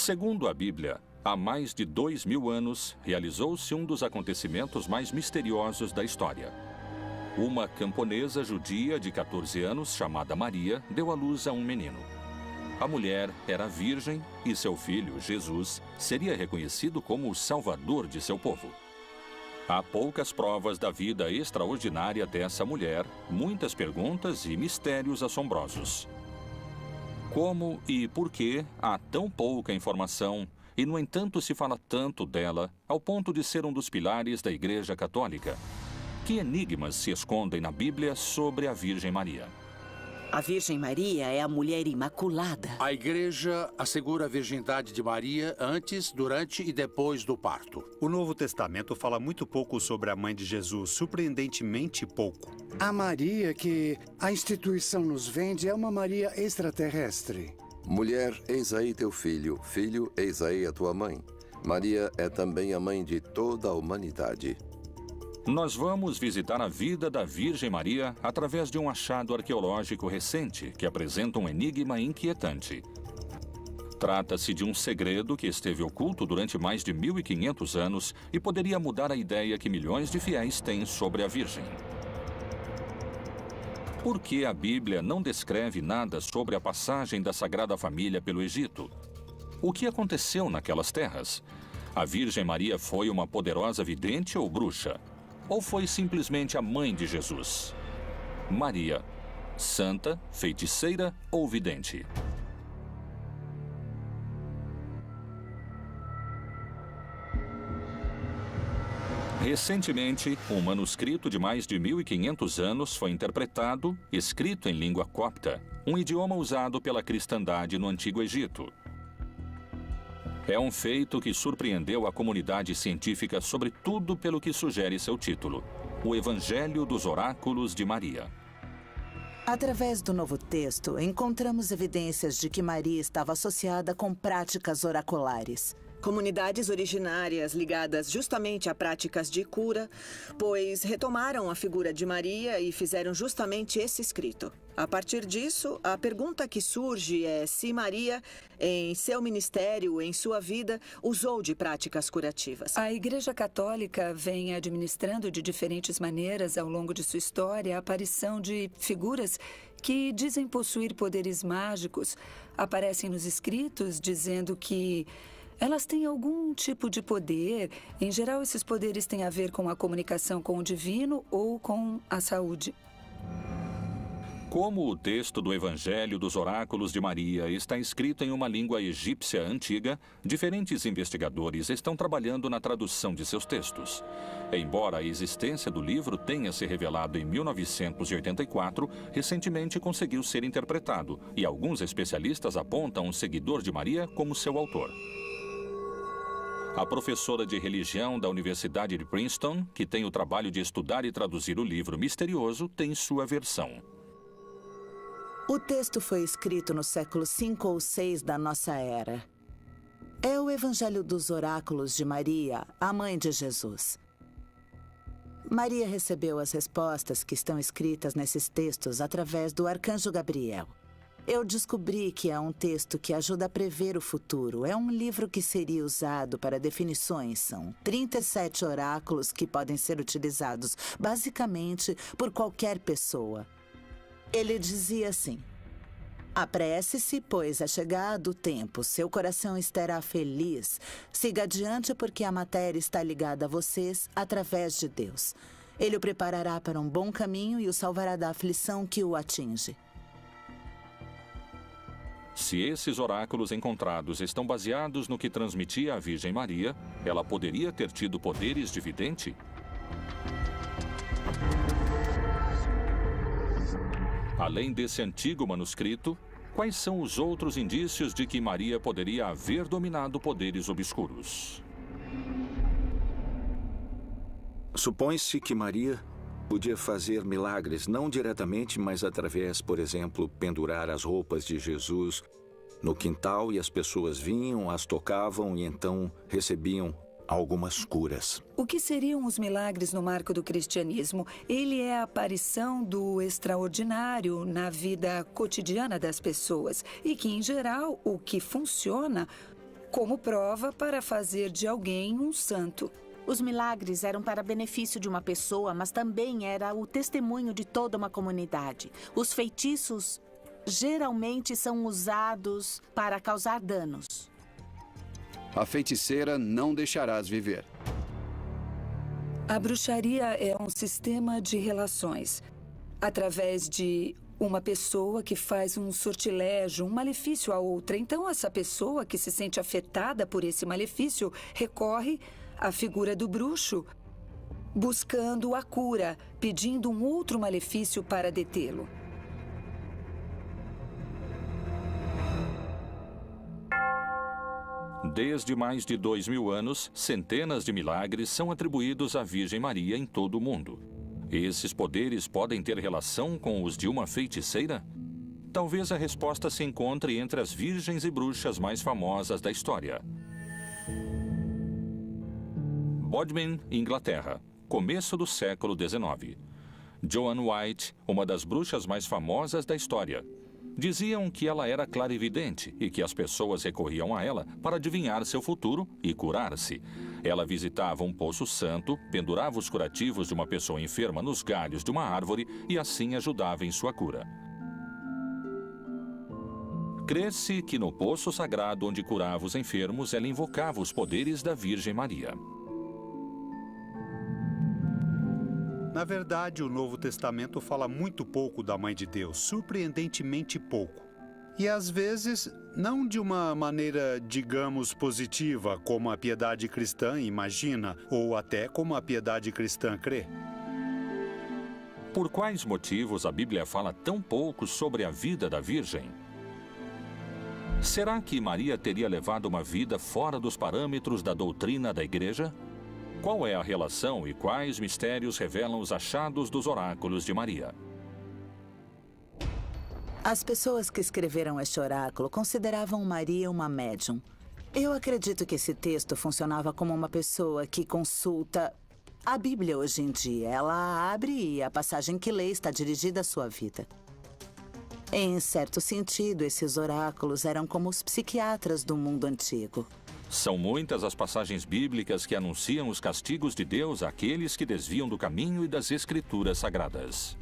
Segundo a Bíblia, há mais de 2000 anos, realizou-se um dos acontecimentos mais misteriosos da história. Uma camponesa judia de 14 anos, chamada Maria, deu à luz a um menino. A mulher era virgem e seu filho, Jesus, seria reconhecido como o salvador de seu povo. Há poucas provas da vida extraordinária dessa mulher, muitas perguntas e mistérios assombrosos. Como e por que há tão pouca informação e, no entanto, se fala tanto dela ao ponto de ser um dos pilares da Igreja Católica? Que enigmas se escondem na Bíblia sobre a Virgem Maria? A Virgem Maria é a mulher imaculada. A Igreja assegura a virgindade de Maria antes, durante e depois do parto. O Novo Testamento fala muito pouco sobre a mãe de Jesus, surpreendentemente pouco. A Maria que a instituição nos vende é uma Maria extraterrestre. Mulher, eis aí teu filho. Filho, eis aí a tua mãe. Maria é também a mãe de toda a humanidade. Nós vamos visitar a vida da Virgem Maria através de um achado arqueológico recente que apresenta um enigma inquietante. Trata-se de um segredo que esteve oculto durante mais de 1500 anos e poderia mudar a ideia que milhões de fiéis têm sobre a Virgem. Por que a Bíblia não descreve nada sobre a passagem da Sagrada Família pelo Egito? O que aconteceu naquelas terras? A Virgem Maria foi uma poderosa vidente ou bruxa? Ou foi simplesmente a mãe de Jesus? Maria, santa, feiticeira ou vidente? Recentemente, um manuscrito de mais de 1500 anos foi interpretado, escrito em língua copta, um idioma usado pela cristandade no Antigo Egito. É um feito que surpreendeu a comunidade científica, sobretudo pelo que sugere seu título: O Evangelho dos Oráculos de Maria. Através do Novo Texto, encontramos evidências de que Maria estava associada com práticas oraculares. Comunidades originárias ligadas justamente a práticas de cura, pois retomaram a figura de Maria e fizeram justamente esse escrito. A partir disso, a pergunta que surge é se Maria, em seu ministério, em sua vida, usou de práticas curativas. A Igreja Católica vem administrando de diferentes maneiras ao longo de sua história a aparição de figuras que dizem possuir poderes mágicos. Aparecem nos escritos dizendo que elas têm algum tipo de poder. Em geral, esses poderes têm a ver com a comunicação com o divino ou com a saúde. Como o texto do Evangelho dos Oráculos de Maria está escrito em uma língua egípcia antiga, diferentes investigadores estão trabalhando na tradução de seus textos. Embora a existência do livro tenha se revelado em 1984, recentemente conseguiu ser interpretado, e alguns especialistas apontam um seguidor de Maria como seu autor. A professora de religião da Universidade de Princeton, que tem o trabalho de estudar e traduzir o livro misterioso, tem sua versão. O texto foi escrito no século V ou VI da nossa era. É o Evangelho dos Oráculos de Maria, a mãe de Jesus. Maria recebeu as respostas que estão escritas nesses textos através do arcanjo Gabriel. Eu descobri que é um texto que ajuda a prever o futuro. É um livro que seria usado para definições. São 37 oráculos que podem ser utilizados, basicamente, por qualquer pessoa. Ele dizia assim: apresse-se, pois é chegado o tempo. Seu coração estará feliz. Siga adiante, porque a matéria está ligada a vocês através de Deus. Ele o preparará para um bom caminho e o salvará da aflição que o atinge. Se esses oráculos encontrados estão baseados no que transmitia a Virgem Maria, ela poderia ter tido poderes de vidente? Além desse antigo manuscrito, quais são os outros indícios de que Maria poderia haver dominado poderes obscuros? Supõe-se que Maria podia fazer milagres, não diretamente, mas através, por exemplo, pendurar as roupas de Jesus no quintal e as pessoas vinham, as tocavam e então recebiam algumas curas. O que seriam os milagres no marco do cristianismo? Ele é a aparição do extraordinário na vida cotidiana das pessoas e que, em geral, o que funciona como prova para fazer de alguém um santo. Os milagres eram para benefício de uma pessoa, mas também era o testemunho de toda uma comunidade. Os feitiços geralmente são usados para causar danos. A feiticeira não deixarás viver. A bruxaria é um sistema de relações. Através de uma pessoa que faz um sortilégio, um malefício a outra. Então, essa pessoa que se sente afetada por esse malefício recorre à figura do bruxo, buscando a cura, pedindo um outro malefício para detê-lo. Desde mais de 2000 anos, centenas de milagres são atribuídos à Virgem Maria em todo o mundo. Esses poderes podem ter relação com os de uma feiticeira? Talvez a resposta se encontre entre as virgens e bruxas mais famosas da história. Bodmin, Inglaterra, começo do século XIX. Joan White, uma das bruxas mais famosas da história. Diziam que ela era clarividente e que as pessoas recorriam a ela para adivinhar seu futuro e curar-se. Ela visitava um poço santo, pendurava os curativos de uma pessoa enferma nos galhos de uma árvore e assim ajudava em sua cura. Crê-se que no poço sagrado onde curava os enfermos, ela invocava os poderes da Virgem Maria. Na verdade, o Novo Testamento fala muito pouco da Mãe de Deus, surpreendentemente pouco. E às vezes, não de uma maneira, digamos, positiva, como a piedade cristã imagina, ou até como a piedade cristã crê. Por quais motivos a Bíblia fala tão pouco sobre a vida da Virgem? Será que Maria teria levado uma vida fora dos parâmetros da doutrina da Igreja? Qual é a relação e quais mistérios revelam os achados dos oráculos de Maria? As pessoas que escreveram este oráculo consideravam Maria uma médium. Eu acredito que esse texto funcionava como uma pessoa que consulta a Bíblia hoje em dia. Ela abre e a passagem que lê está dirigida à sua vida. Em certo sentido, esses oráculos eram como os psiquiatras do mundo antigo. São muitas as passagens bíblicas que anunciam os castigos de Deus àqueles que desviam do caminho e das Escrituras Sagradas.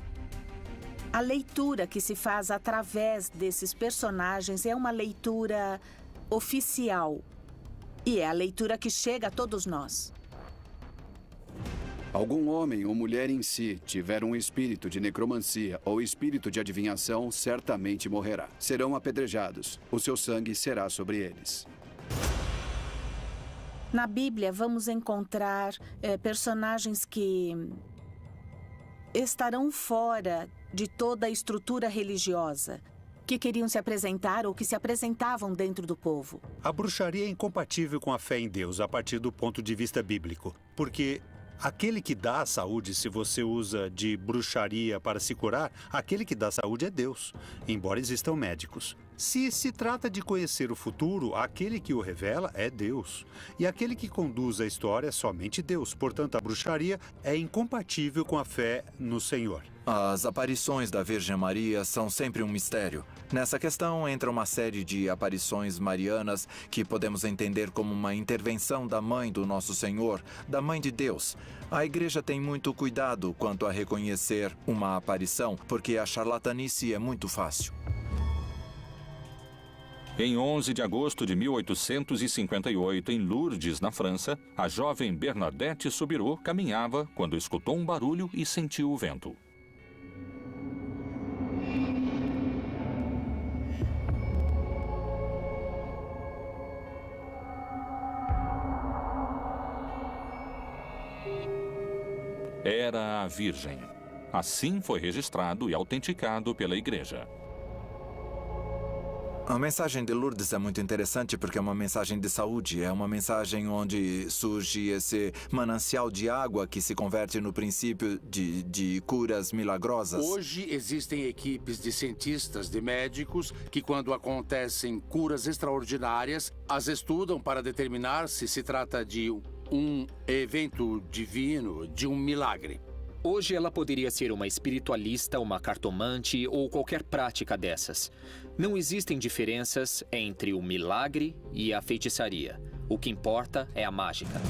A leitura que se faz através desses personagens é uma leitura oficial. E é a leitura que chega a todos nós. Algum homem ou mulher em si tiver um espírito de necromancia ou espírito de adivinhação, certamente morrerá. Serão apedrejados. O seu sangue será sobre eles. Na Bíblia, vamos encontrar personagens que estarão fora de toda a estrutura religiosa, que queriam se apresentar ou que se apresentavam dentro do povo. A bruxaria é incompatível com a fé em Deus a partir do ponto de vista bíblico, porque aquele que dá a saúde, se você usa de bruxaria para se curar, aquele que dá a saúde é Deus, embora existam médicos. Se se trata de conhecer o futuro, aquele que o revela é Deus. E aquele que conduz a história é somente Deus. Portanto, a bruxaria é incompatível com a fé no Senhor. As aparições da Virgem Maria são sempre um mistério. Nessa questão entra uma série de aparições marianas que podemos entender como uma intervenção da Mãe do Nosso Senhor, da Mãe de Deus. A Igreja tem muito cuidado quanto a reconhecer uma aparição, porque a charlatanice é muito fácil. Em 11 de agosto de 1858, em Lourdes, na França, a jovem Bernadette Soubirous caminhava quando escutou um barulho e sentiu o vento. Era a Virgem. Assim foi registrado e autenticado pela Igreja. A mensagem de Lourdes é muito interessante porque é uma mensagem de saúde, é uma mensagem onde surge esse manancial de água que se converte no princípio de curas milagrosas. Hoje existem equipes de cientistas, de médicos, que quando acontecem curas extraordinárias, as estudam para determinar se se trata de um evento divino, de um milagre. Hoje ela poderia ser uma espiritualista, uma cartomante ou qualquer prática dessas. Não existem diferenças entre o milagre e a feitiçaria. O que importa é a mágica.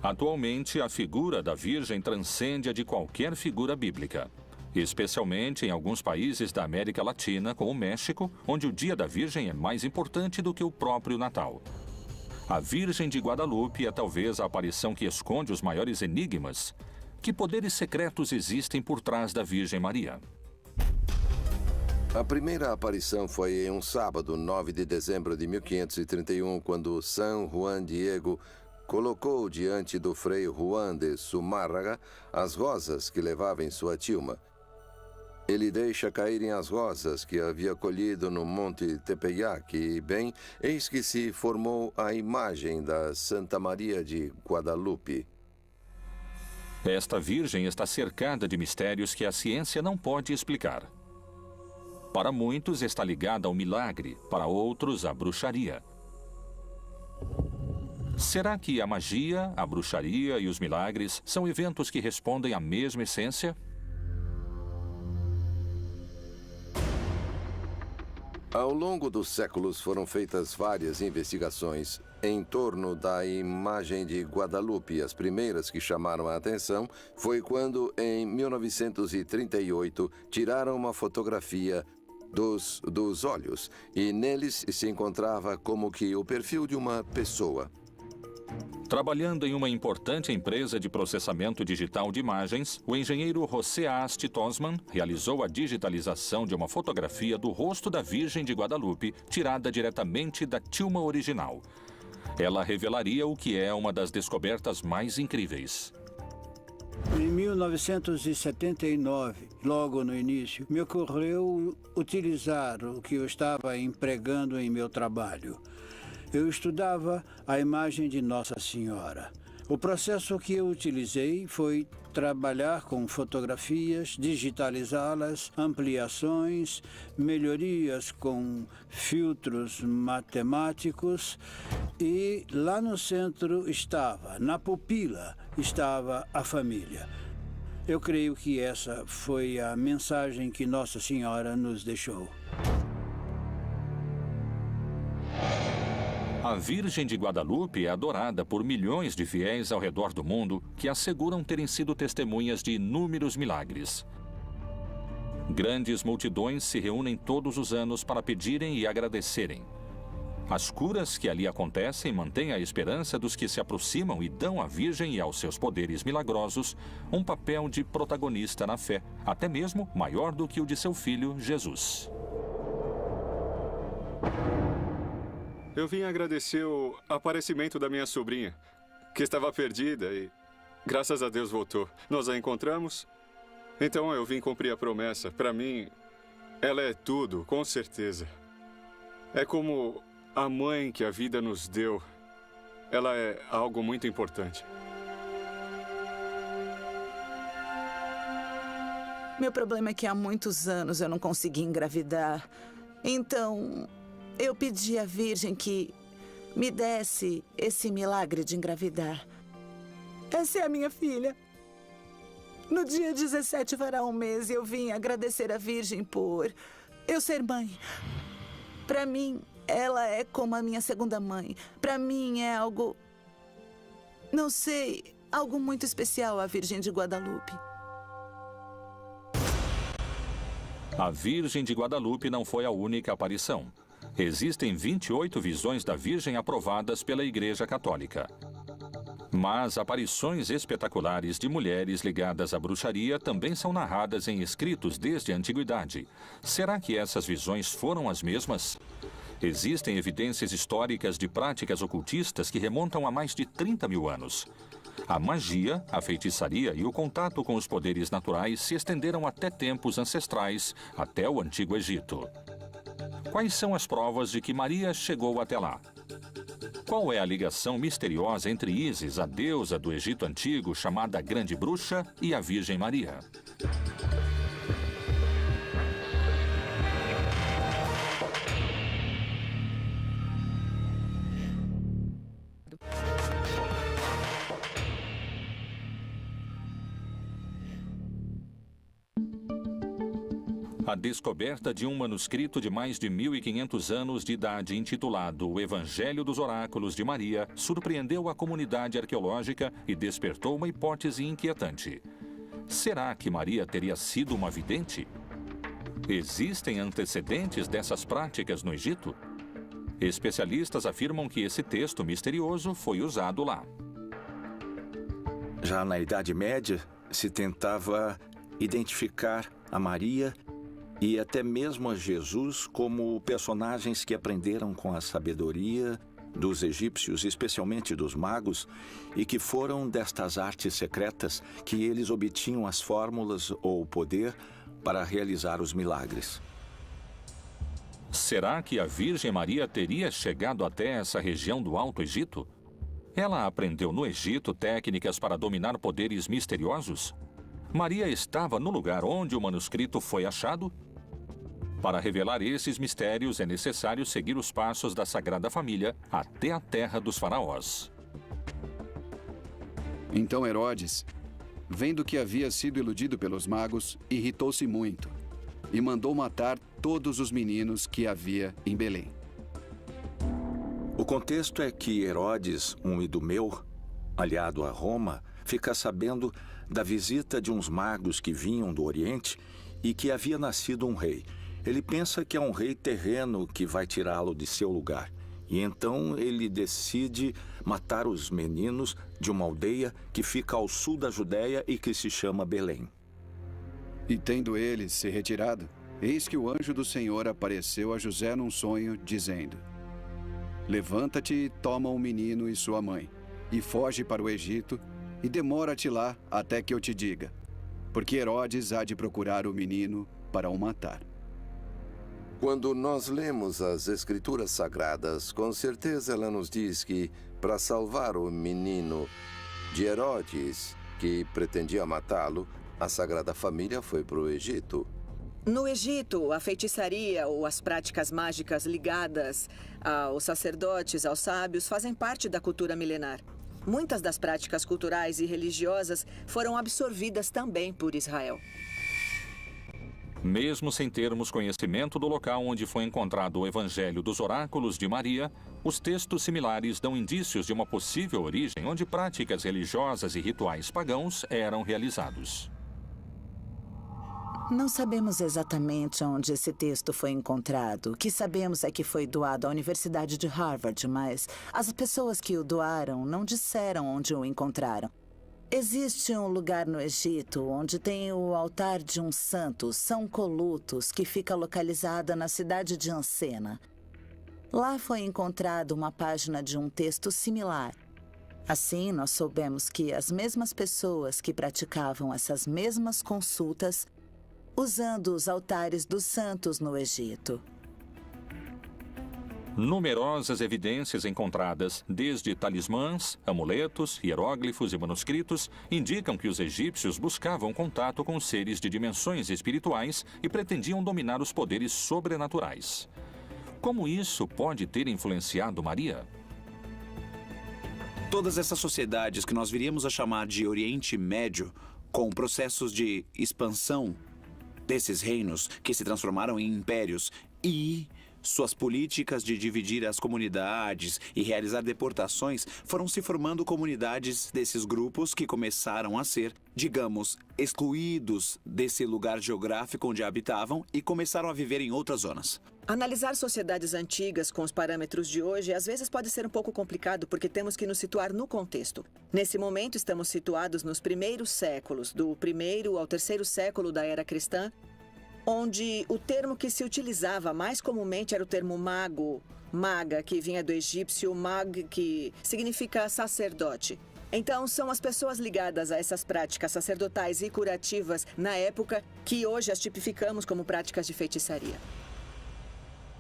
Atualmente, a figura da Virgem transcende a de qualquer figura bíblica, especialmente em alguns países da América Latina, como o México, onde o Dia da Virgem é mais importante do que o próprio Natal. A Virgem de Guadalupe é talvez a aparição que esconde os maiores enigmas. Que poderes secretos existem por trás da Virgem Maria? A primeira aparição foi em um sábado, 9 de dezembro de 1531, quando São Juan Diego colocou diante do frei Juan de Zumárraga as rosas que levava em sua tilma. Ele deixa caírem as rosas que havia colhido no Monte Tepeyac e, bem, eis que se formou a imagem da Santa Maria de Guadalupe. Esta Virgem está cercada de mistérios que a ciência não pode explicar. Para muitos está ligada ao milagre, para outros à bruxaria. Será que a magia, a bruxaria e os milagres são eventos que respondem à mesma essência? Ao longo dos séculos foram feitas várias investigações em torno da imagem de Guadalupe. As primeiras que chamaram a atenção foi quando, em 1938, tiraram uma fotografia dos olhos e neles se encontrava como que o perfil de uma pessoa. Trabalhando em uma importante empresa de processamento digital de imagens, o engenheiro José Asti Tosman realizou a digitalização de uma fotografia do rosto da Virgem de Guadalupe, tirada diretamente da tilma original. Ela revelaria o que é uma das descobertas mais incríveis. Em 1979, logo no início, me ocorreu utilizar o que eu estava empregando em meu trabalho. Eu estudava a imagem de Nossa Senhora. O processo que eu utilizei foi trabalhar com fotografias, digitalizá-las, ampliações, melhorias com filtros matemáticos e lá no centro na pupila, estava a família. Eu creio que essa foi a mensagem que Nossa Senhora nos deixou. A Virgem de Guadalupe é adorada por milhões de fiéis ao redor do mundo que asseguram terem sido testemunhas de inúmeros milagres. Grandes multidões se reúnem todos os anos para pedirem e agradecerem. As curas que ali acontecem mantêm a esperança dos que se aproximam e dão à Virgem e aos seus poderes milagrosos um papel de protagonista na fé, até mesmo maior do que o de seu filho Jesus. Eu vim agradecer o aparecimento da minha sobrinha, que estava perdida e, graças a Deus, voltou. Nós a encontramos, então eu vim cumprir a promessa. Para mim, ela é tudo, com certeza. É como a mãe que a vida nos deu. Ela é algo muito importante. Meu problema é que há muitos anos eu não consegui engravidar. Então, eu pedi à Virgem que me desse esse milagre de engravidar. Essa é a minha filha. No dia 17 fará um mês e eu vim agradecer à Virgem por eu ser mãe. Para mim, ela é como a minha segunda mãe. Para mim é algo, não sei, algo muito especial a Virgem de Guadalupe. A Virgem de Guadalupe não foi a única aparição. Existem 28 visões da Virgem aprovadas pela Igreja Católica. Mas aparições espetaculares de mulheres ligadas à bruxaria também são narradas em escritos desde a antiguidade. Será que essas visões foram as mesmas? Existem evidências históricas de práticas ocultistas que remontam a mais de 30 mil anos. A magia, a feitiçaria e o contato com os poderes naturais se estenderam até tempos ancestrais, até o Antigo Egito. Quais são as provas de que Maria chegou até lá? Qual é a ligação misteriosa entre Ísis, a deusa do Egito Antigo, chamada Grande Bruxa, e a Virgem Maria? A descoberta de um manuscrito de mais de 1.500 anos de idade intitulado O Evangelho dos Oráculos de Maria surpreendeu a comunidade arqueológica e despertou uma hipótese inquietante. Será que Maria teria sido uma vidente? Existem antecedentes dessas práticas no Egito? Especialistas afirmam que esse texto misterioso foi usado lá. Já na Idade Média, se tentava identificar a Maria e até mesmo a Jesus como personagens que aprenderam com a sabedoria dos egípcios, especialmente dos magos, e que foram destas artes secretas que eles obtinham as fórmulas ou o poder para realizar os milagres. Será que a Virgem Maria teria chegado até essa região do Alto Egito? Ela aprendeu no Egito técnicas para dominar poderes misteriosos? Maria estava no lugar onde o manuscrito foi achado? Para revelar esses mistérios, é necessário seguir os passos da Sagrada Família até a terra dos faraós. Então Herodes, vendo que havia sido iludido pelos magos, irritou-se muito e mandou matar todos os meninos que havia em Belém. O contexto é que Herodes, um idumeu, aliado a Roma, fica sabendo da visita de uns magos que vinham do Oriente e que havia nascido um rei. Ele pensa que é um rei terreno que vai tirá-lo de seu lugar. E então ele decide matar os meninos de uma aldeia que fica ao sul da Judéia e que se chama Belém. E tendo ele se retirado, eis que o anjo do Senhor apareceu a José num sonho, dizendo: Levanta-te e toma o menino e sua mãe, e foge para o Egito, e demora-te lá até que eu te diga, porque Herodes há de procurar o menino para o matar. Quando nós lemos as Escrituras Sagradas, com certeza ela nos diz que, para salvar o menino de Herodes, que pretendia matá-lo, a Sagrada Família foi para o Egito. No Egito, a feitiçaria ou as práticas mágicas ligadas aos sacerdotes, aos sábios, fazem parte da cultura milenar. Muitas das práticas culturais e religiosas foram absorvidas também por Israel. Mesmo sem termos conhecimento do local onde foi encontrado o Evangelho dos Oráculos de Maria, os textos similares dão indícios de uma possível origem onde práticas religiosas e rituais pagãos eram realizados. Não sabemos exatamente onde esse texto foi encontrado. O que sabemos é que foi doado à Universidade de Harvard, mas as pessoas que o doaram não disseram onde o encontraram. Existe um lugar no Egito onde tem o altar de um santo, São Colutos, que fica localizada na cidade de Ansena. Lá foi encontrada uma página de um texto similar. Assim, nós soubemos que as mesmas pessoas que praticavam essas mesmas consultas usando os altares dos santos no Egito. Numerosas evidências encontradas, desde talismãs, amuletos, hieróglifos e manuscritos, indicam que os egípcios buscavam contato com seres de dimensões espirituais e pretendiam dominar os poderes sobrenaturais. Como isso pode ter influenciado Maria? Todas essas sociedades que nós viríamos a chamar de Oriente Médio, com processos de expansão desses reinos que se transformaram em impérios e suas políticas de dividir as comunidades e realizar deportações foram se formando comunidades desses grupos que começaram a ser, digamos, excluídos desse lugar geográfico onde habitavam e começaram a viver em outras zonas. Analisar sociedades antigas com os parâmetros de hoje às vezes pode ser um pouco complicado porque temos que nos situar no contexto. Nesse momento estamos situados nos primeiros séculos, do 1º ao 3º século da era cristã, onde o termo que se utilizava mais comumente era o termo mago, maga, que vinha do egípcio mag, que significa sacerdote. Então, são as pessoas ligadas a essas práticas sacerdotais e curativas na época que hoje as tipificamos como práticas de feitiçaria.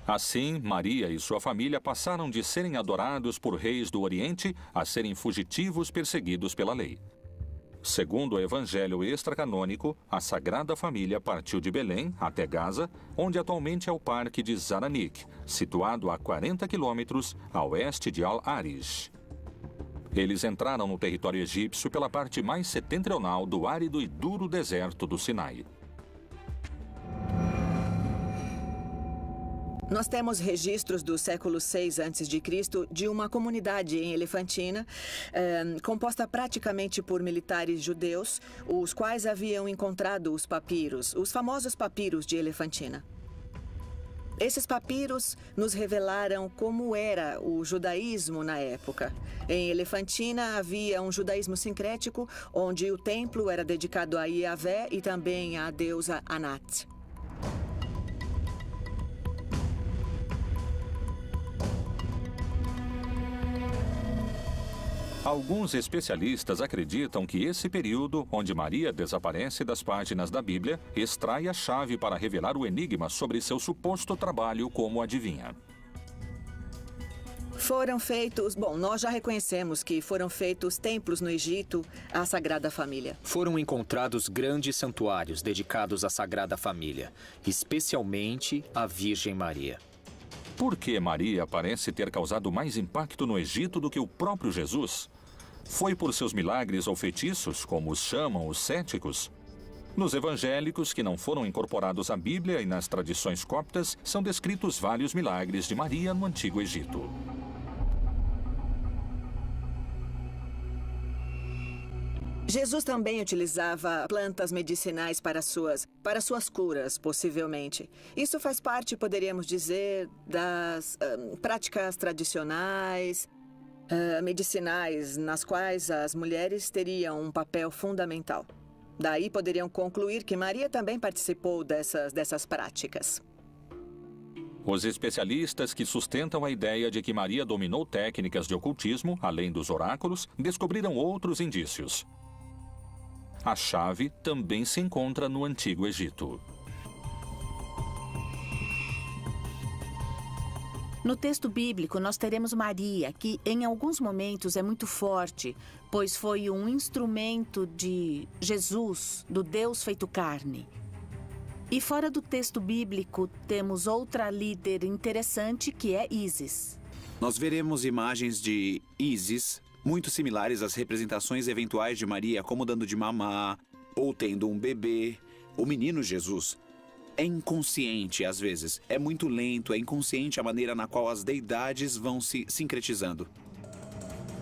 Assim, Maria e sua família passaram de serem adorados por reis do Oriente a serem fugitivos perseguidos pela lei. Segundo o Evangelho extracanônico, a Sagrada Família partiu de Belém até Gaza, onde atualmente é o Parque de Zaranik, situado a 40 quilômetros a oeste de Al-Arish. Eles entraram no território egípcio pela parte mais setentrional do árido e duro deserto do Sinai. Nós temos registros do século VI a.C. de uma comunidade em Elefantina, composta praticamente por militares judeus, os quais haviam encontrado os papiros, os famosos papiros de Elefantina. Esses papiros nos revelaram como era o judaísmo na época. Em Elefantina havia um judaísmo sincrético, onde o templo era dedicado a Yahvé e também à deusa Anat. Alguns especialistas acreditam que esse período, onde Maria desaparece das páginas da Bíblia, extrai a chave para revelar o enigma sobre seu suposto trabalho como adivinha. Foram feitos... Bom, nós já reconhecemos que foram feitos templos no Egito à Sagrada Família. Foram encontrados grandes santuários dedicados à Sagrada Família, especialmente à Virgem Maria. Por que Maria parece ter causado mais impacto no Egito do que o próprio Jesus? Foi por seus milagres ou feitiços, como os chamam os céticos? Nos evangélicos, que não foram incorporados à Bíblia e nas tradições coptas, são descritos vários milagres de Maria no Antigo Egito. Jesus também utilizava plantas medicinais para suas curas, possivelmente. Isso faz parte, poderíamos dizer, das práticas tradicionais, medicinais, nas quais as mulheres teriam um papel fundamental. Daí poderiam concluir que Maria também participou dessas práticas. Os especialistas que sustentam a ideia de que Maria dominou técnicas de ocultismo, além dos oráculos, descobriram outros indícios. A chave também se encontra no Antigo Egito. No texto bíblico, nós teremos Maria, que em alguns momentos é muito forte, pois foi um instrumento de Jesus, do Deus feito carne. E fora do texto bíblico, temos outra líder interessante, que é Ísis. Nós veremos imagens de Ísis muito similares às representações eventuais de Maria, como dando de mamar, ou tendo um bebê, o menino Jesus. É inconsciente, às vezes. É muito lento, é inconsciente a maneira na qual as deidades vão se sincretizando.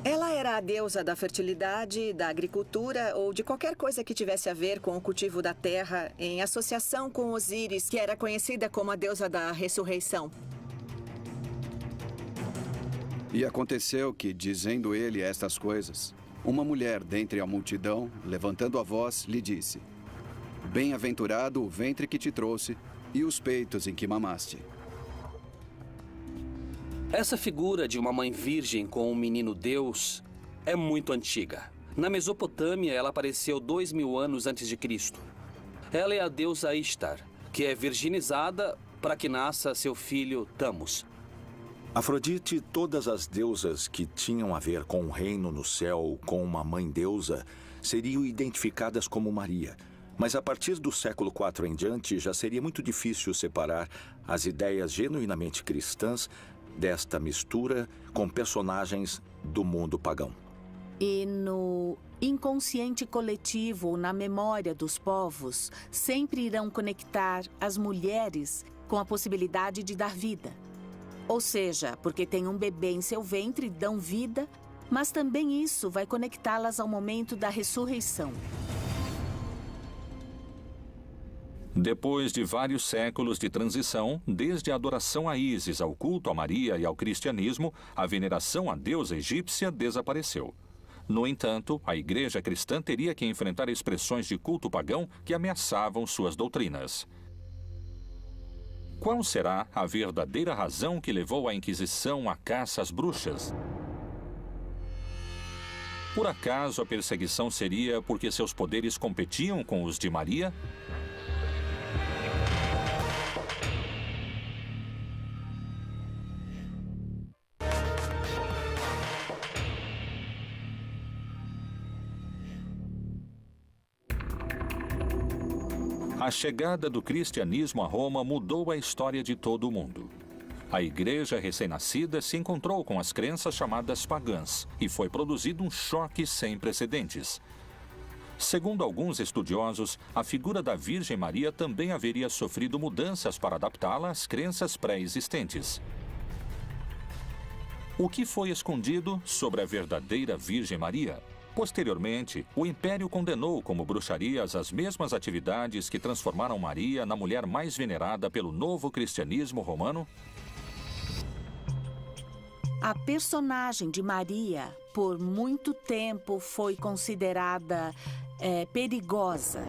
Ela era a deusa da fertilidade, da agricultura ou de qualquer coisa que tivesse a ver com o cultivo da terra, em associação com Osíris, que era conhecida como a deusa da ressurreição. E aconteceu que, dizendo ele estas coisas, uma mulher dentre a multidão, levantando a voz, lhe disse: Bem-aventurado o ventre que te trouxe e os peitos em que mamaste. Essa figura de uma mãe virgem com um menino Deus é muito antiga. Na Mesopotâmia, ela apareceu 2000 anos antes de Cristo. Ela é a deusa Ishtar, que é virginizada para que nasça seu filho Tamos. Afrodite e todas as deusas que tinham a ver com o reino no céu, com uma mãe deusa, seriam identificadas como Maria. Mas a partir do século IV em diante, já seria muito difícil separar as ideias genuinamente cristãs desta mistura com personagens do mundo pagão. E no inconsciente coletivo, na memória dos povos, sempre irão conectar as mulheres com a possibilidade de dar vida. Ou seja, porque tem um bebê em seu ventre, dão vida, mas também isso vai conectá-las ao momento da ressurreição. Depois de vários séculos de transição, desde a adoração a Ísis ao culto a Maria e ao cristianismo, a veneração à deusa egípcia desapareceu. No entanto, a igreja cristã teria que enfrentar expressões de culto pagão que ameaçavam suas doutrinas. Qual será a verdadeira razão que levou a Inquisição à caça às bruxas? Por acaso a perseguição seria porque seus poderes competiam com os de Maria? A chegada do cristianismo a Roma mudou a história de todo o mundo. A igreja recém-nascida se encontrou com as crenças chamadas pagãs e foi produzido um choque sem precedentes. Segundo alguns estudiosos, a figura da Virgem Maria também haveria sofrido mudanças para adaptá-la às crenças pré-existentes. O que foi escondido sobre a verdadeira Virgem Maria? Posteriormente, o Império condenou como bruxarias as mesmas atividades que transformaram Maria na mulher mais venerada pelo novo cristianismo romano? A personagem de Maria, por muito tempo, foi considerada perigosa.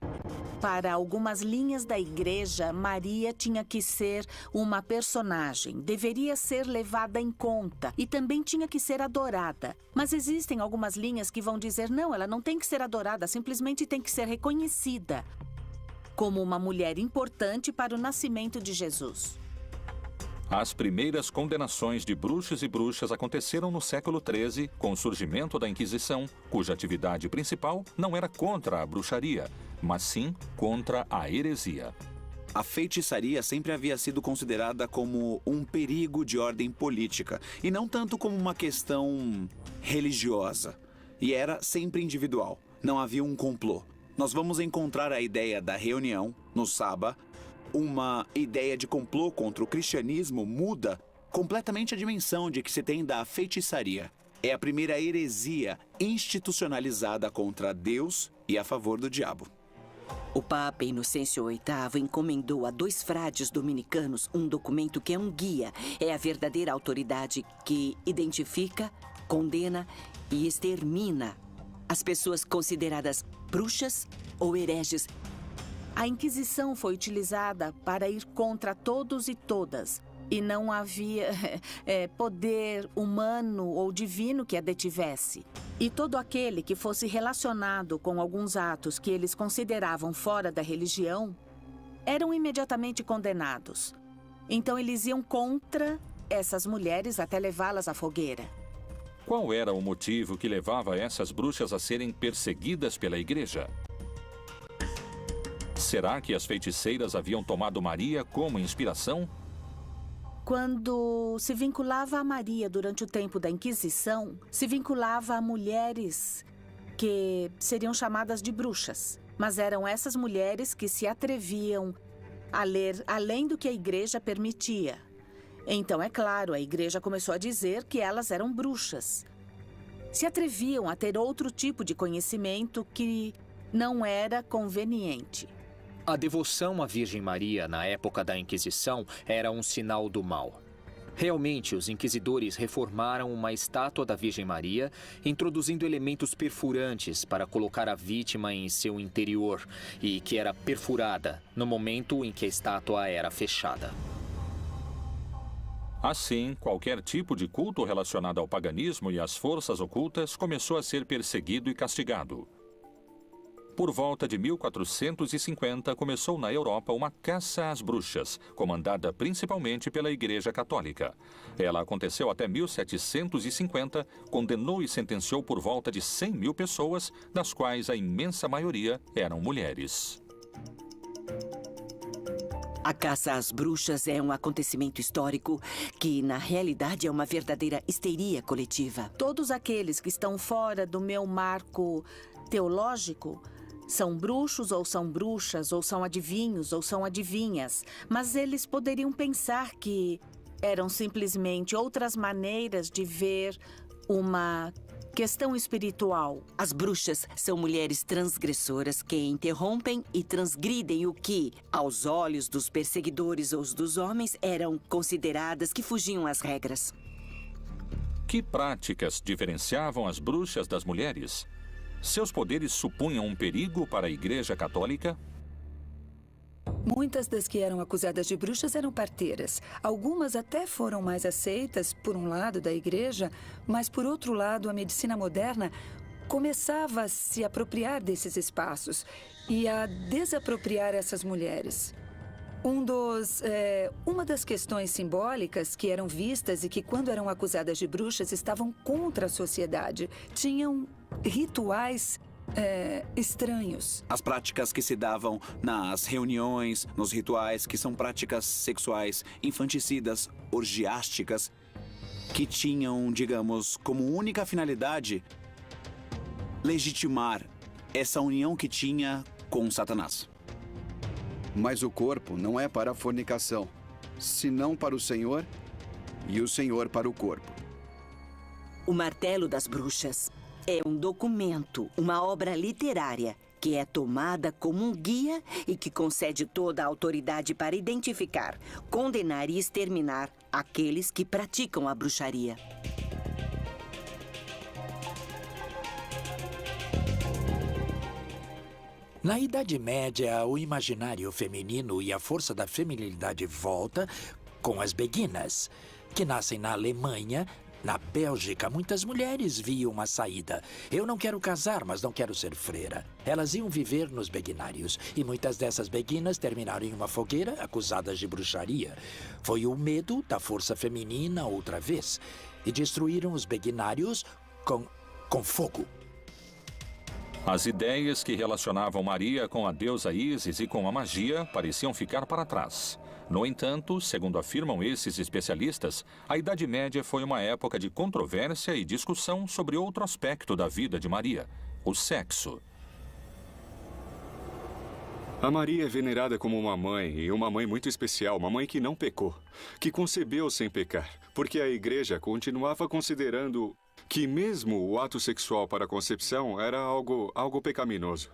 Para algumas linhas da igreja, Maria tinha que ser uma personagem, deveria ser levada em conta e também tinha que ser adorada. Mas existem algumas linhas que vão dizer, não, ela não tem que ser adorada, simplesmente tem que ser reconhecida como uma mulher importante para o nascimento de Jesus. As primeiras condenações de bruxos e bruxas aconteceram no século XIII, com o surgimento da Inquisição, cuja atividade principal não era contra a bruxaria, mas sim contra a heresia. A feitiçaria sempre havia sido considerada como um perigo de ordem política, e não tanto como uma questão religiosa. E era sempre individual, não havia um complô. Nós vamos encontrar a ideia da reunião, no sábado. Uma ideia de complô contra o cristianismo muda completamente a dimensão de que se tem da feitiçaria. É a primeira heresia institucionalizada contra Deus e a favor do diabo. O Papa Inocêncio VIII encomendou a 2 frades dominicanos um documento que é um guia. É a verdadeira autoridade que identifica, condena e extermina as pessoas consideradas bruxas ou hereges. A Inquisição foi utilizada para ir contra todos e todas. E não havia poder humano ou divino que a detivesse. E todo aquele que fosse relacionado com alguns atos que eles consideravam fora da religião, eram imediatamente condenados. Então eles iam contra essas mulheres até levá-las à fogueira. Qual era o motivo que levava essas bruxas a serem perseguidas pela igreja? Será que as feiticeiras haviam tomado Maria como inspiração? Quando se vinculava a Maria durante o tempo da Inquisição, se vinculava a mulheres que seriam chamadas de bruxas. Mas eram essas mulheres que se atreviam a ler além do que a igreja permitia. Então, é claro, a igreja começou a dizer que elas eram bruxas. Se atreviam a ter outro tipo de conhecimento que não era conveniente. A devoção à Virgem Maria na época da Inquisição era um sinal do mal. Realmente, os inquisidores reformaram uma estátua da Virgem Maria, introduzindo elementos perfurantes para colocar a vítima em seu interior e que era perfurada no momento em que a estátua era fechada. Assim, qualquer tipo de culto relacionado ao paganismo e às forças ocultas começou a ser perseguido e castigado. Por volta de 1450, começou na Europa uma caça às bruxas, comandada principalmente pela Igreja Católica. Ela aconteceu até 1750, condenou e sentenciou por volta de 100 mil pessoas, das quais a imensa maioria eram mulheres. A caça às bruxas é um acontecimento histórico que, na realidade, é uma verdadeira histeria coletiva. Todos aqueles que estão fora do meu marco teológico são bruxos ou são bruxas, ou são adivinhos ou são adivinhas. Mas eles poderiam pensar que eram simplesmente outras maneiras de ver uma questão espiritual. As bruxas são mulheres transgressoras que interrompem e transgridem o que, aos olhos dos perseguidores ou dos homens, eram consideradas que fugiam às regras. Que práticas diferenciavam as bruxas das mulheres? Seus poderes supunham um perigo para a Igreja Católica? Muitas das que eram acusadas de bruxas eram parteiras. Algumas até foram mais aceitas, por um lado, da igreja, mas, por outro lado, a medicina moderna começava a se apropriar desses espaços e a desapropriar essas mulheres. Uma das questões simbólicas que eram vistas e que, quando eram acusadas de bruxas, estavam contra a sociedade, tinham rituais estranhos. As práticas que se davam nas reuniões, nos rituais, que são práticas sexuais infanticidas, orgiásticas, que tinham, digamos, como única finalidade legitimar essa união que tinha com Satanás. Mas o corpo não é para a fornicação, senão para o Senhor, e o Senhor para o corpo. O Martelo das Bruxas é um documento, uma obra literária, que é tomada como um guia e que concede toda a autoridade para identificar, condenar e exterminar aqueles que praticam a bruxaria. Na Idade Média, o imaginário feminino e a força da feminilidade volta com as beguinas, que nascem na Alemanha. Na Bélgica, muitas mulheres viam uma saída. Eu não quero casar, mas não quero ser freira. Elas iam viver nos beguinários, e muitas dessas beguinas terminaram em uma fogueira acusadas de bruxaria. Foi o medo da força feminina outra vez, e destruíram os beguinários com fogo. As ideias que relacionavam Maria com a deusa Ísis e com a magia pareciam ficar para trás. No entanto, segundo afirmam esses especialistas, a Idade Média foi uma época de controvérsia e discussão sobre outro aspecto da vida de Maria, o sexo. A Maria é venerada como uma mãe, e uma mãe muito especial, uma mãe que não pecou, que concebeu sem pecar, porque a Igreja continuava considerando que mesmo o ato sexual para a concepção era algo pecaminoso.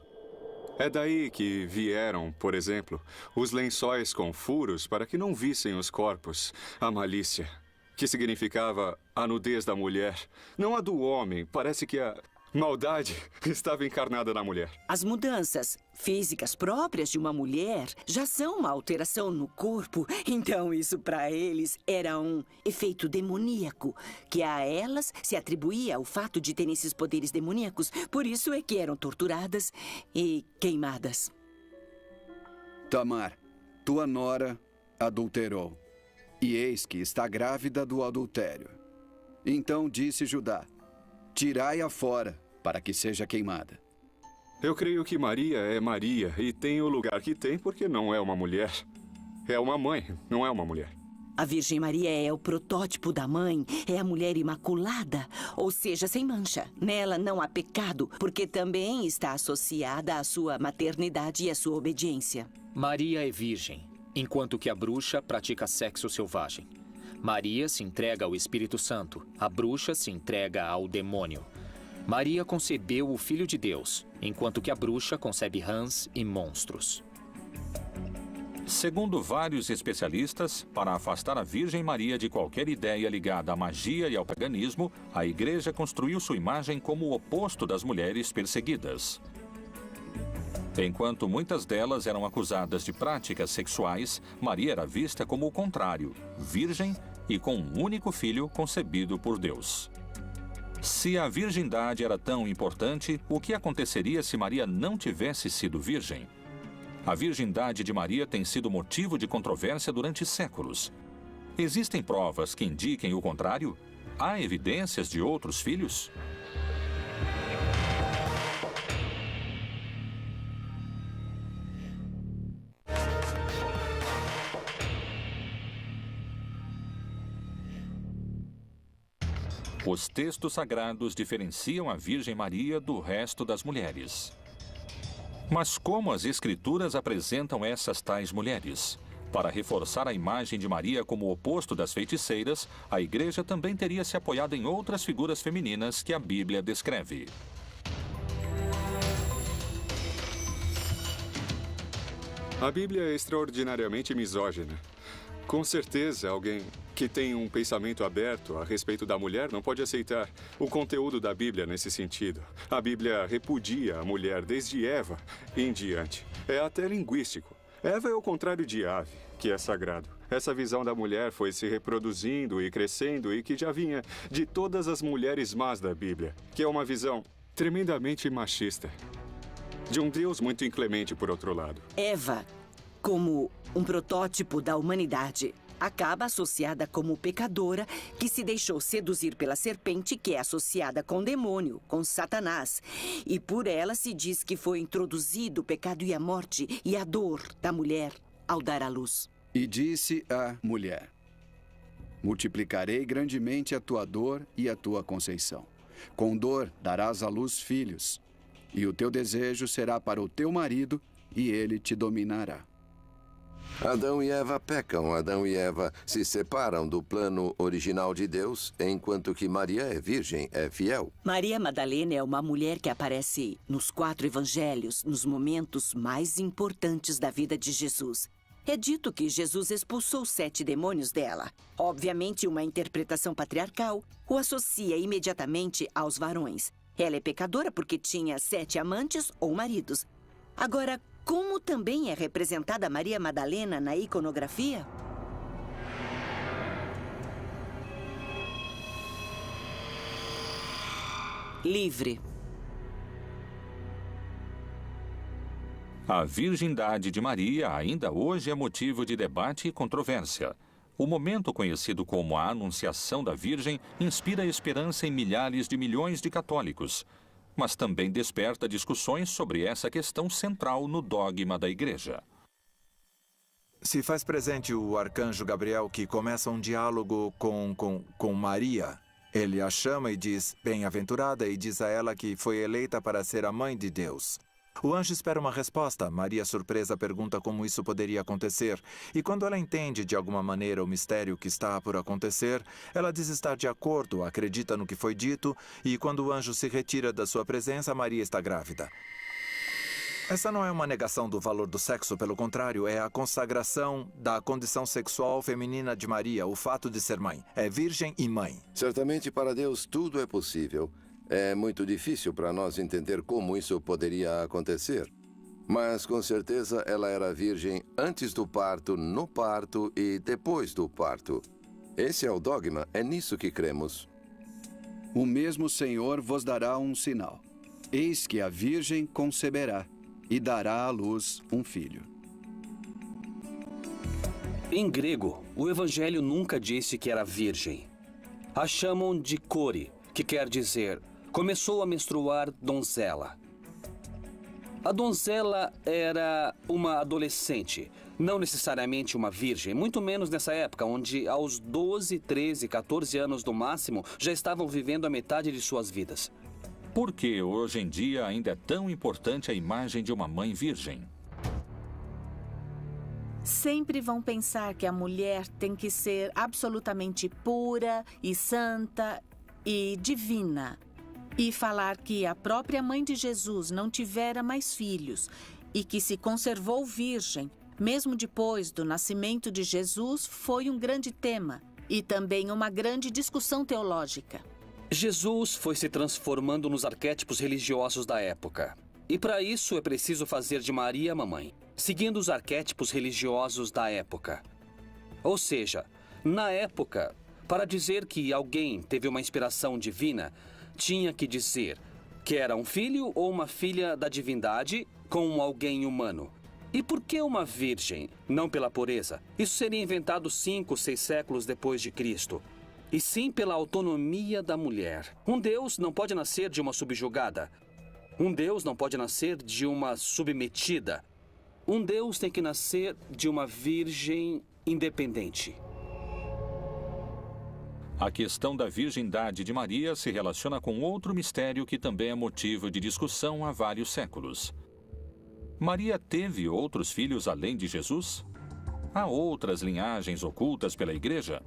É daí que vieram, por exemplo, os lençóis com furos para que não vissem os corpos, a malícia, que significava a nudez da mulher, não a do homem. Parece que a maldade estava encarnada na mulher. As mudanças físicas próprias de uma mulher já são uma alteração no corpo, então isso para eles era um efeito demoníaco, que a elas se atribuía o fato de terem esses poderes demoníacos, por isso é que eram torturadas e queimadas. Tamar, tua nora adulterou, e eis que está grávida do adultério. Então disse Judá: tirai-a fora, para que seja queimada. Eu creio que Maria é Maria e tem o lugar que tem porque não é uma mulher. É uma mãe, não é uma mulher. A Virgem Maria é o protótipo da mãe, é a mulher imaculada, ou seja, sem mancha. Nela não há pecado, porque também está associada à sua maternidade e à sua obediência. Maria é virgem, enquanto que a bruxa pratica sexo selvagem. Maria se entrega ao Espírito Santo, a bruxa se entrega ao demônio. Maria concebeu o Filho de Deus, enquanto que a bruxa concebe rãs e monstros. Segundo vários especialistas, para afastar a Virgem Maria de qualquer ideia ligada à magia e ao paganismo, a Igreja construiu sua imagem como o oposto das mulheres perseguidas. Enquanto muitas delas eram acusadas de práticas sexuais, Maria era vista como o contrário, virgem e com um único filho concebido por Deus. Se a virgindade era tão importante, o que aconteceria se Maria não tivesse sido virgem? A virgindade de Maria tem sido motivo de controvérsia durante séculos. Existem provas que indiquem o contrário? Há evidências de outros filhos? Os textos sagrados diferenciam a Virgem Maria do resto das mulheres. Mas como as Escrituras apresentam essas tais mulheres? Para reforçar a imagem de Maria como o oposto das feiticeiras, a Igreja também teria se apoiado em outras figuras femininas que a Bíblia descreve. A Bíblia é extraordinariamente misógina. Com certeza, alguém que tem um pensamento aberto a respeito da mulher não pode aceitar o conteúdo da Bíblia nesse sentido. A Bíblia repudia a mulher desde Eva em diante. É até linguístico. Eva é o contrário de ave, que é sagrado. Essa visão da mulher foi se reproduzindo e crescendo e que já vinha de todas as mulheres más da Bíblia, que é uma visão tremendamente machista. De um Deus muito inclemente, por outro lado. Eva, como um protótipo da humanidade, acaba associada como pecadora que se deixou seduzir pela serpente, que é associada com o demônio, com Satanás. E por ela se diz que foi introduzido o pecado e a morte e a dor da mulher ao dar à luz. E disse a mulher: multiplicarei grandemente a tua dor e a tua conceição. Com dor darás à luz filhos, e o teu desejo será para o teu marido, e ele te dominará. Adão e Eva pecam. Adão e Eva se separam do plano original de Deus, enquanto que Maria é virgem, é fiel. Maria Madalena é uma mulher que aparece nos 4 evangelhos, nos momentos mais importantes da vida de Jesus. É dito que Jesus expulsou 7 demônios dela. Obviamente, uma interpretação patriarcal o associa imediatamente aos varões. Ela é pecadora porque tinha 7 amantes ou maridos. Agora, como também é representada Maria Madalena na iconografia? Livre. A virgindade de Maria ainda hoje é motivo de debate e controvérsia. O momento conhecido como a Anunciação da Virgem inspira esperança em milhares de milhões de católicos, mas também desperta discussões sobre essa questão central no dogma da Igreja. Se faz presente o arcanjo Gabriel, que começa um diálogo com Maria. Ele a chama e diz, bem-aventurada, e diz a ela que foi eleita para ser a mãe de Deus. O anjo espera uma resposta. Maria, surpresa, pergunta como isso poderia acontecer. E quando ela entende de alguma maneira o mistério que está por acontecer, ela diz estar de acordo, acredita no que foi dito, e quando o anjo se retira da sua presença, Maria está grávida. Essa não é uma negação do valor do sexo, pelo contrário, é a consagração da condição sexual feminina de Maria, o fato de ser mãe. É virgem e mãe. Certamente para Deus tudo é possível. É muito difícil para nós entender como isso poderia acontecer. Mas, com certeza, ela era virgem antes do parto, no parto e depois do parto. Esse é o dogma, é nisso que cremos. O mesmo Senhor vos dará um sinal. Eis que a virgem conceberá e dará à luz um filho. Em grego, o evangelho nunca disse que era virgem. A chamam de kore, que quer dizer... começou a menstruar donzela. A donzela era uma adolescente, não necessariamente uma virgem, muito menos nessa época, onde aos 12, 13, 14 anos no máximo, já estavam vivendo a metade de suas vidas. Por que hoje em dia ainda é tão importante a imagem de uma mãe virgem? Sempre vão pensar que a mulher tem que ser absolutamente pura e santa e divina. E falar que a própria mãe de Jesus não tivera mais filhos e que se conservou virgem, mesmo depois do nascimento de Jesus, foi um grande tema e também uma grande discussão teológica. Jesus foi se transformando nos arquétipos religiosos da época. E para isso é preciso fazer de Maria mamãe, seguindo os arquétipos religiosos da época. Ou seja, na época, para dizer que alguém teve uma inspiração divina, tinha que dizer que era um filho ou uma filha da divindade com alguém humano. E por que uma virgem? Não pela pureza. Isso seria inventado 5, 6 séculos depois de Cristo. E sim pela autonomia da mulher. Um Deus não pode nascer de uma subjugada. Um Deus não pode nascer de uma submetida. Um Deus tem que nascer de uma virgem independente. A questão da virgindade de Maria se relaciona com outro mistério que também é motivo de discussão há vários séculos. Maria teve outros filhos além de Jesus? Há outras linhagens ocultas pela Igreja?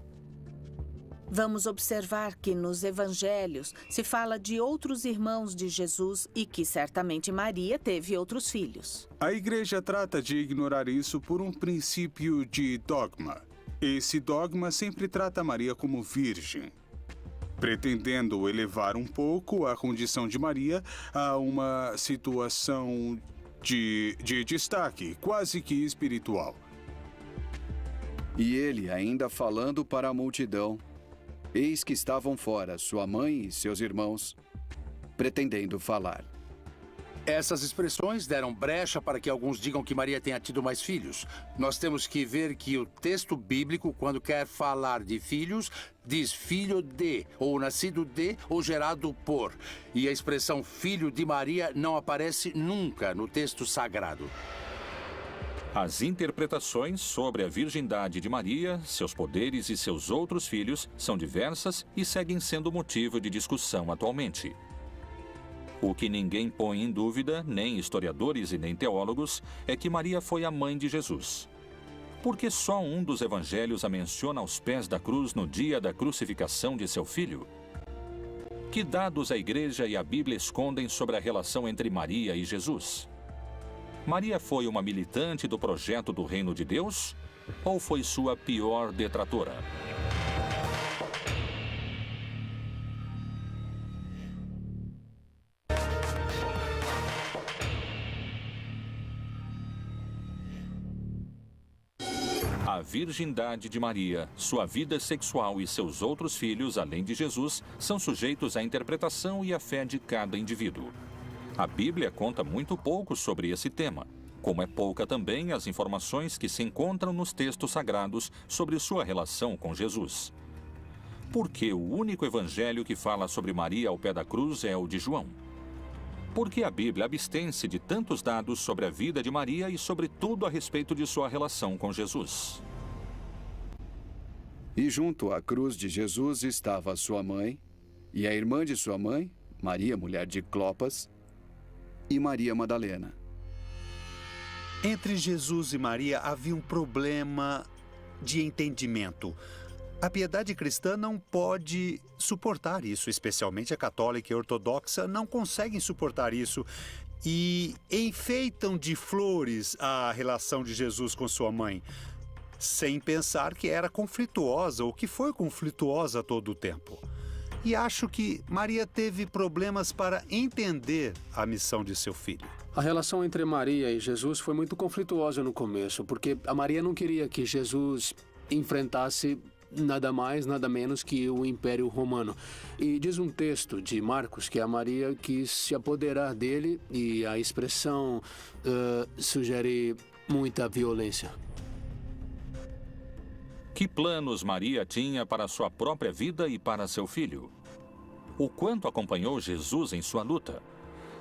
Vamos observar que nos evangelhos se fala de outros irmãos de Jesus e que certamente Maria teve outros filhos. A Igreja trata de ignorar isso por um princípio de dogma. Esse dogma sempre trata Maria como virgem, pretendendo elevar um pouco a condição de Maria a uma situação de destaque, quase que espiritual. E ele, ainda falando para a multidão, eis que estavam fora sua mãe e seus irmãos, pretendendo falar. Essas expressões deram brecha para que alguns digam que Maria tenha tido mais filhos. Nós temos que ver que o texto bíblico, quando quer falar de filhos, diz filho de, ou nascido de, ou gerado por. E a expressão filho de Maria não aparece nunca no texto sagrado. As interpretações sobre a virgindade de Maria, seus poderes e seus outros filhos são diversas e seguem sendo motivo de discussão atualmente. O que ninguém põe em dúvida, nem historiadores e nem teólogos, é que Maria foi a mãe de Jesus. Porque só um dos evangelhos a menciona aos pés da cruz no dia da crucificação de seu filho? Que dados a Igreja e a Bíblia escondem sobre a relação entre Maria e Jesus? Maria foi uma militante do projeto do Reino de Deus ou foi sua pior detratora? A virgindade de Maria, sua vida sexual e seus outros filhos, além de Jesus, são sujeitos à interpretação e à fé de cada indivíduo. A Bíblia conta muito pouco sobre esse tema, como é pouca também as informações que se encontram nos textos sagrados sobre sua relação com Jesus. Por que o único evangelho que fala sobre Maria ao pé da cruz é o de João? Por que a Bíblia abstém-se de tantos dados sobre a vida de Maria e sobre tudo a respeito de sua relação com Jesus? E junto à cruz de Jesus estava sua mãe, e a irmã de sua mãe, Maria, mulher de Clopas, e Maria Madalena. Entre Jesus e Maria havia um problema de entendimento. A piedade cristã não pode suportar isso, especialmente a católica e a ortodoxa não conseguem suportar isso e enfeitam de flores a relação de Jesus com sua mãe, sem pensar que era conflituosa ou que foi conflituosa todo o tempo. E acho que Maria teve problemas para entender a missão de seu filho. A relação entre Maria e Jesus foi muito conflituosa no começo, porque a Maria não queria que Jesus enfrentasse nada mais, nada menos que o Império Romano. E diz um texto de Marcos que a Maria quis se apoderar dele e a expressão sugere muita violência. Que planos Maria tinha para sua própria vida e para seu filho? O quanto acompanhou Jesus em sua luta?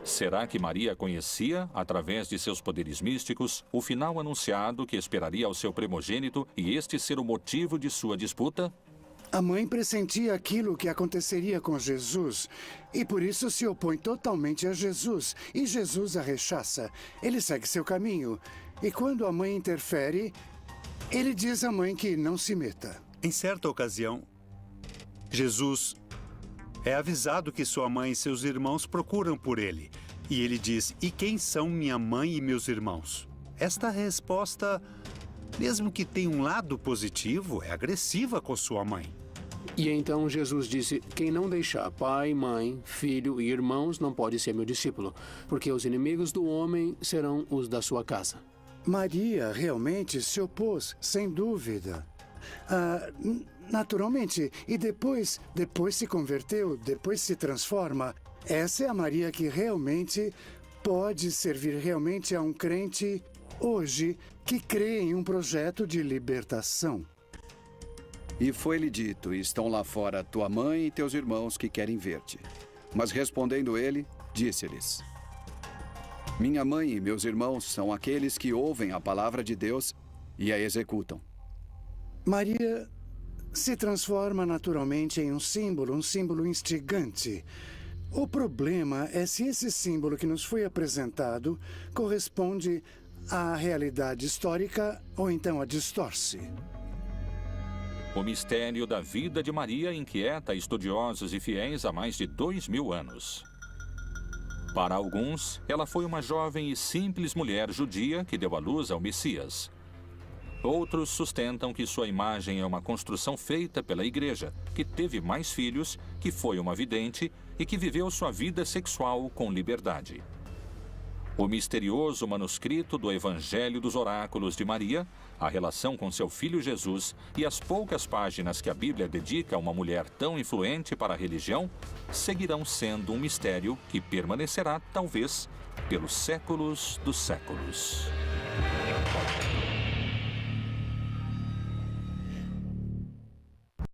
Será que Maria conhecia, através de seus poderes místicos, o final anunciado que esperaria ao seu primogênito e este ser o motivo de sua disputa? A mãe pressentia aquilo que aconteceria com Jesus e por isso se opõe totalmente a Jesus. E Jesus a rechaça. Ele segue seu caminho. E quando a mãe interfere, ele diz à mãe que não se meta. Em certa ocasião, Jesus é avisado que sua mãe e seus irmãos procuram por ele. E ele diz, e quem são minha mãe e meus irmãos? Esta resposta, mesmo que tenha um lado positivo, é agressiva com sua mãe. E então Jesus disse, quem não deixar pai, mãe, filho e irmãos não pode ser meu discípulo, porque os inimigos do homem serão os da sua casa. Maria realmente se opôs, sem dúvida. Naturalmente. E depois se converteu, depois se transforma. Essa é a Maria que realmente pode servir realmente a um crente hoje que crê em um projeto de libertação. E foi-lhe dito, estão lá fora tua mãe e teus irmãos que querem ver-te. Mas respondendo ele, disse-lhes, minha mãe e meus irmãos são aqueles que ouvem a palavra de Deus e a executam. Maria se transforma naturalmente em um símbolo instigante. O problema é se esse símbolo que nos foi apresentado corresponde à realidade histórica ou então a distorce. O mistério da vida de Maria inquieta estudiosos e fiéis há mais de 2000 anos. Para alguns, ela foi uma jovem e simples mulher judia que deu à luz ao Messias. Outros sustentam que sua imagem é uma construção feita pela Igreja, que teve mais filhos, que foi uma vidente e que viveu sua vida sexual com liberdade. O misterioso manuscrito do Evangelho dos Oráculos de Maria, a relação com seu filho Jesus e as poucas páginas que a Bíblia dedica a uma mulher tão influente para a religião, seguirão sendo um mistério que permanecerá, talvez, pelos séculos dos séculos.